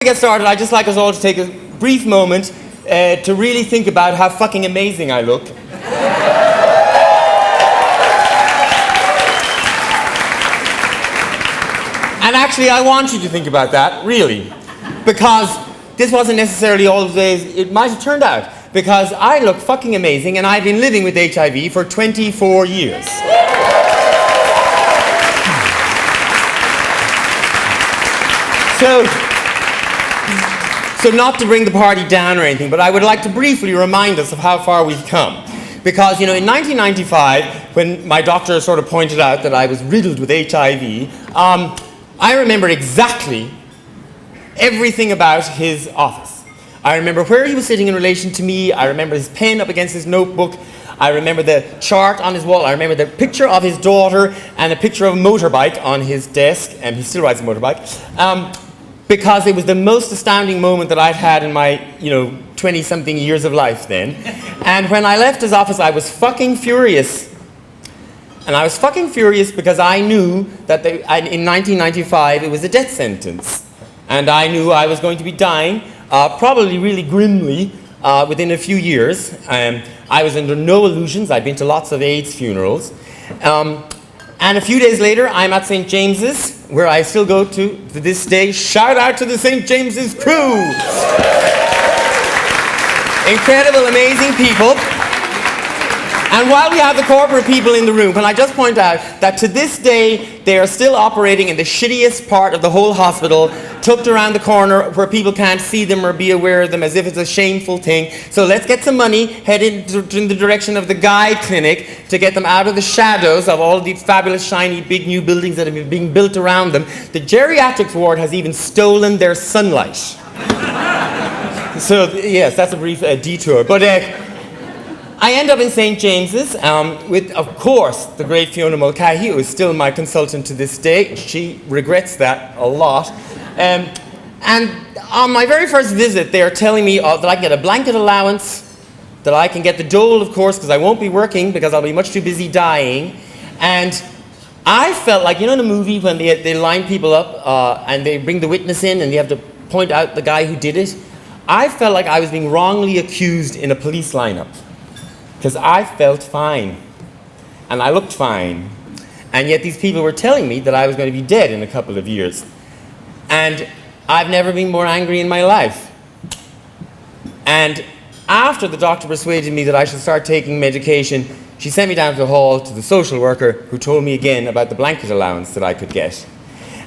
get started, I'd just like us all to take a brief moment to really think about how fucking amazing I look. And actually, I want you to think about that, really. Because this wasn't necessarily all the ways it might have turned out. Because I look fucking amazing, and I've been living with HIV for 24 years. So not to bring the party down or anything, but I would like to briefly remind us of how far we've come. Because, in 1995, when my doctor sort of pointed out that I was riddled with HIV, I remember exactly everything about his office. I remember where he was sitting in relation to me. I remember his pen up against his notebook. I remember the chart on his wall. I remember the picture of his daughter and a picture of a motorbike on his desk. And he still rides a motorbike. Because it was the most astounding moment that I'd had in my, 20-something years of life then. And when I left his office, I was fucking furious. And I was fucking furious because I knew that in 1995 it was a death sentence. And I knew I was going to be dying, probably really grimly, within a few years. I was under no illusions. I'd been to lots of AIDS funerals. And a few days later, I'm at St. James's, where I still go to this day. Shout out to the St. James's crew! Incredible, amazing people. And while we have the corporate people in the room, can I just point out that to this day, they are still operating in the shittiest part of the whole hospital, tucked around the corner where people can't see them or be aware of them, as if it's a shameful thing. So let's get some money, head in the direction of the Guy Clinic to get them out of the shadows of all these fabulous, shiny, big new buildings that have been being built around them. The geriatrics ward has even stolen their sunlight. So yes, that's a brief detour. But I end up in St. James's with, of course, the great Fiona Mulcahy, who is still my consultant to this day. She regrets that a lot. And on my very first visit, they are telling me that I can get a blanket allowance, that I can get the dole, of course, because I won't be working because I'll be much too busy dying. And I felt like, in the movie when they line people up and they bring the witness in and they have to point out the guy who did it, I felt like I was being wrongly accused in a police lineup. Because I felt fine, and I looked fine, and yet these people were telling me that I was going to be dead in a couple of years. And I've never been more angry in my life. And after the doctor persuaded me that I should start taking medication, she sent me down to the hall to the social worker, who told me again about the blanket allowance that I could get.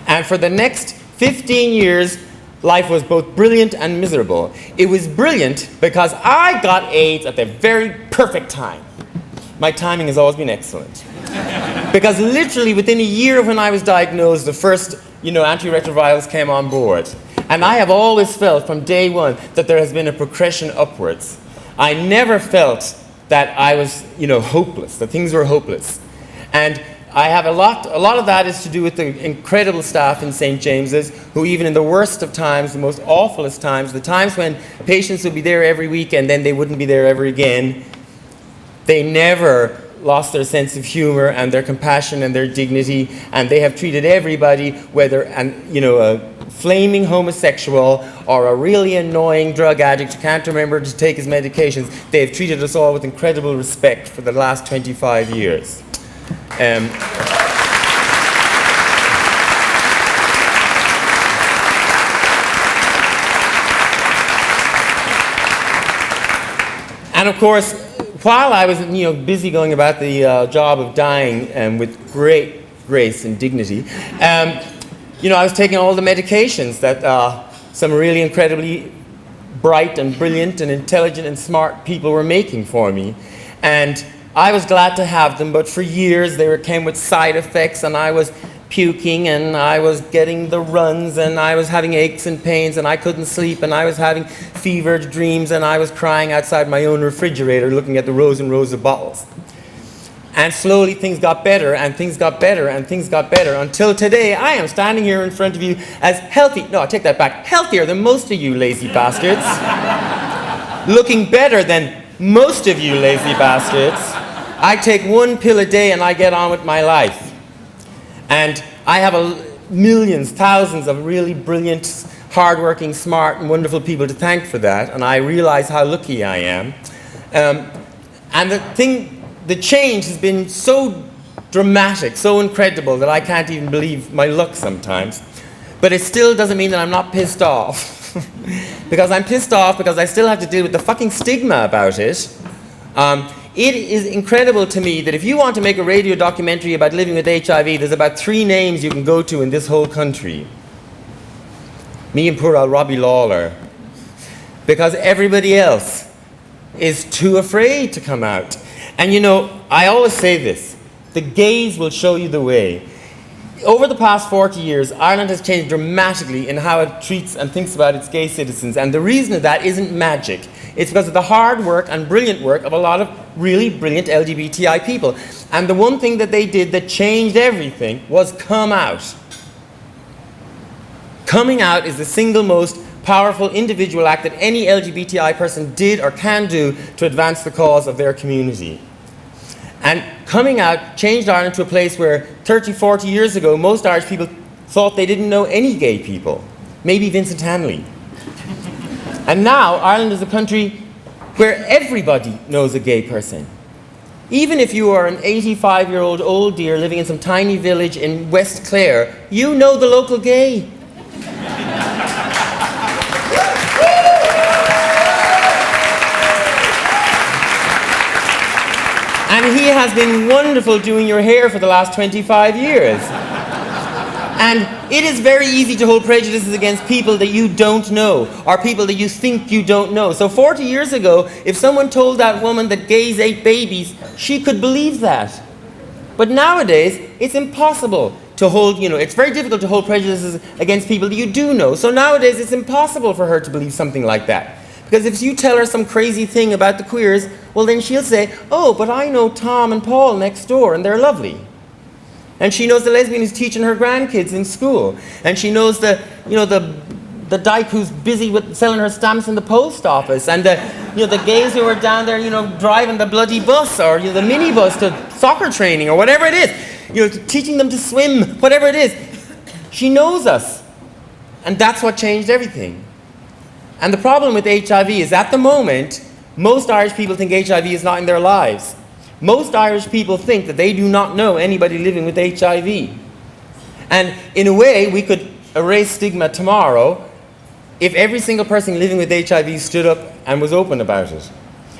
And for the next 15 years, life was both brilliant and miserable. It was brilliant because I got AIDS at the very perfect time. My timing has always been excellent. Because literally within a year of when I was diagnosed, the first, antiretrovirals came on board. And I have always felt from day one that there has been a progression upwards. I never felt that I was, hopeless, that things were hopeless. And I have a lot of that is to do with the incredible staff in St. James's, who even in the worst of times, the most awfulest times, the times when patients would be there every week and then they wouldn't be there ever again, they never lost their sense of humor and their compassion and their dignity, and they have treated everybody, whether a flaming homosexual or a really annoying drug addict who can't remember to take his medications, they have treated us all with incredible respect for the last 25 years. And of course, while I was busy going about the job of dying with great grace and dignity, I was taking all the medications that some really incredibly bright and brilliant and intelligent and smart people were making for me. And I was glad to have them, but for years they came with side effects, and I was puking, and I was getting the runs, and I was having aches and pains, and I couldn't sleep, and I was having fevered dreams, and I was crying outside my own refrigerator looking at the rows and rows of bottles. And slowly things got better, and things got better, and things got better, until today I am standing here in front of you as healthy, no, I take that back, healthier than most of you lazy bastards, looking better than most of you lazy bastards. I take one pill a day and I get on with my life. And I have millions, thousands of really brilliant, hardworking, smart, and wonderful people to thank for that, and I realize how lucky I am. And the change has been so dramatic, so incredible, that I can't even believe my luck sometimes. But it still doesn't mean that I'm not pissed off. Because I'm pissed off because I still have to deal with the fucking stigma about it. It is incredible to me that if you want to make a radio documentary about living with HIV, there's about 3 names you can go to in this whole country. Me and poor old Robbie Lawler. Because everybody else is too afraid to come out. And you know, I always say this, the gays will show you the way. Over the past 40 years, Ireland has changed dramatically in how it treats and thinks about its gay citizens. And the reason of that isn't magic. It's because of the hard work and brilliant work of a lot of really brilliant LGBTI people. And the one thing that they did that changed everything was come out. Coming out is the single most powerful individual act that any LGBTI person did or can do to advance the cause of their community. And coming out changed Ireland to a place where 30, 40 years ago, most Irish people thought they didn't know any gay people. Maybe Vincent Hanley. And now Ireland is a country where everybody knows a gay person. Even if you are an 85-year-old old dear living in some tiny village in West Clare, you know the local gay. And he has been wonderful doing your hair for the last 25 years. And it is very easy to hold prejudices against people that you don't know, or people that you think you don't know. So 40 years ago, if someone told that woman that gays ate babies, she could believe that. But nowadays, it's impossible to hold, it's very difficult to hold prejudices against people that you do know. So nowadays, it's impossible for her to believe something like that. Because if you tell her some crazy thing about the queers, well then she'll say, oh, but I know Tom and Paul next door and they're lovely. And she knows the lesbian who's teaching her grandkids in school. And she knows the dyke who's busy with selling her stamps in the post office. And the gays who are down there, driving the bloody bus or the minibus to soccer training or whatever it is. Teaching them to swim, whatever it is. She knows us. And that's what changed everything. And the problem with HIV is at the moment, most Irish people think HIV is not in their lives. Most Irish people think that they do not know anybody living with HIV. And in a way, we could erase stigma tomorrow if every single person living with HIV stood up and was open about it.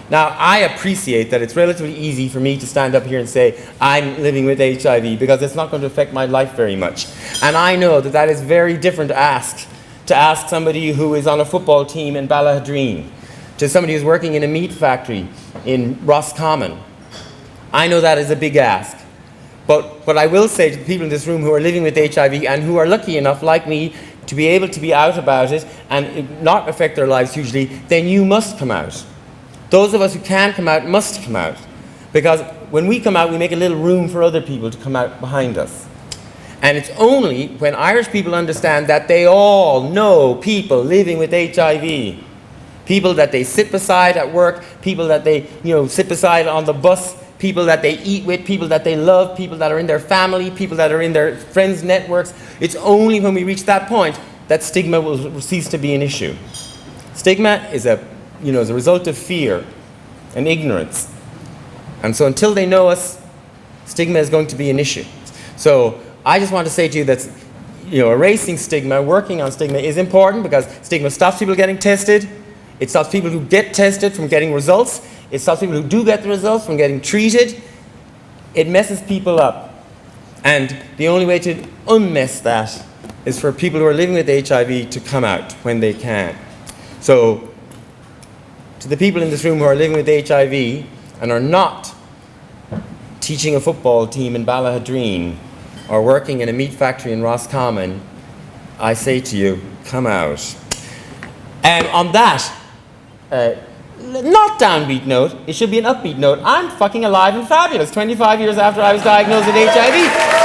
Now, I appreciate that it's relatively easy for me to stand up here and say, I'm living with HIV, because it's not going to affect my life very much. And I know that that is very different to ask somebody who is on a football team in Ballahadreen, to somebody who's working in a meat factory in Roscommon. I know that is a big ask. But what I will say to the people in this room who are living with HIV and who are lucky enough, like me, to be able to be out about it and it not affect their lives hugely, then you must come out. Those of us who can come out must come out. Because when we come out, we make a little room for other people to come out behind us. And it's only when Irish people understand that they all know people living with HIV. People that they sit beside at work, people that they sit beside on the bus, people that they eat with, people that they love, people that are in their family, people that are in their friends' networks. It's only when we reach that point that stigma will cease to be an issue. Stigma is a result of fear and ignorance. And so until they know us, stigma is going to be an issue. So I just want to say to you that erasing stigma, working on stigma is important, because stigma stops people getting tested. It stops people who get tested from getting results. It stops people who do get the results from getting treated. It messes people up. And the only way to unmess that is for people who are living with HIV to come out when they can. So, to the people in this room who are living with HIV and are not teaching a football team in Ballahadreen or working in a meat factory in Roscommon, I say to you, come out. And on that, not downbeat note, it should be an upbeat note. I'm fucking alive and fabulous 25 years after I was diagnosed with HIV.